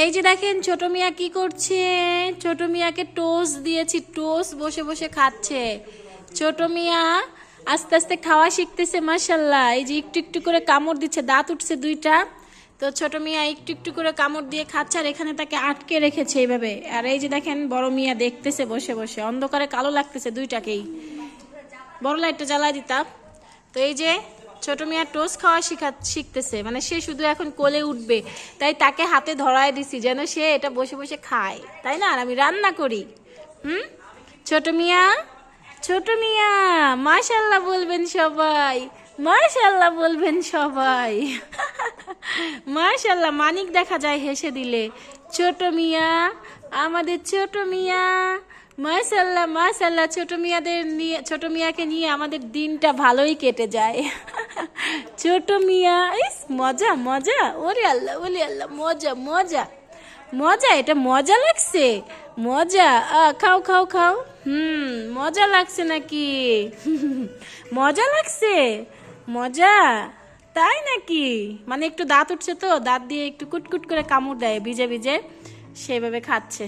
এই যে দেখেন ছোট মিয়া কি করছে, ছোট মিয়াকে টোস্ট দিয়েছি, টোস্ট বসে বসে খাচ্ছে। ছোট মিয়া আস্তে আস্তে খাওয়া শিখতেছে মাশাল্লাহ। এই যে একটু একটু করে কামড় দিচ্ছে, দাঁত উঠছে দুইটা। তো ছোট মিয়া একটু একটু করে কামড় দিয়ে খাচ্ছে, আর এখানে তাকে আটকে রেখেছে এইভাবে। আর এই যে দেখেন বড় মিয়া দেখতেছে বসে বসে, অন্ধকারে কালো লাগতেছে দুইটাকেই। বড় লাইটটা জ্বালায় দিতাম। তো এই যে ছোট মিয়া টোস্ট খাওয়া শিখতেছে, মানে সে শুধু এখন কোলে উঠবে, তাই তাকে হাতে ধরায় দিছি যেন সে এটা বসে বসে খায়, তাই না? আর আমি রান্না করি। হুম, ছোট মিয়া, ছোট মিয়া মাশাল্লাহ বলবেন সবাই, মাশাল্লাহ বলবেন সবাই। মাশাল্লাহ, মানিক দেখা যায় হেসে দিলে। ছোট মিয়া, আমাদের ছোট মিয়া, মাশাল্লাহ মাশাল্লাহ। ছোট মিয়াকে নিয়ে আমাদের দিনটা ভালোই কেটে যায়। ছোট মিয়া, ইস মজা মজা, ওরে আল্লাহ ওরে আল্লাহ, মজা মজা মজা, এটা মজা লাগছে, মজা। খাও খাও খাও। মজা লাগছে নাকি? মজা লাগছে, মজা, তাই নাকি? মানে একটু দাঁত উঠছে তো, দাঁত দিয়ে একটু কুটকুট করে কামড় দেয় ভিজে ভিজে, সেভাবে খাচ্ছে।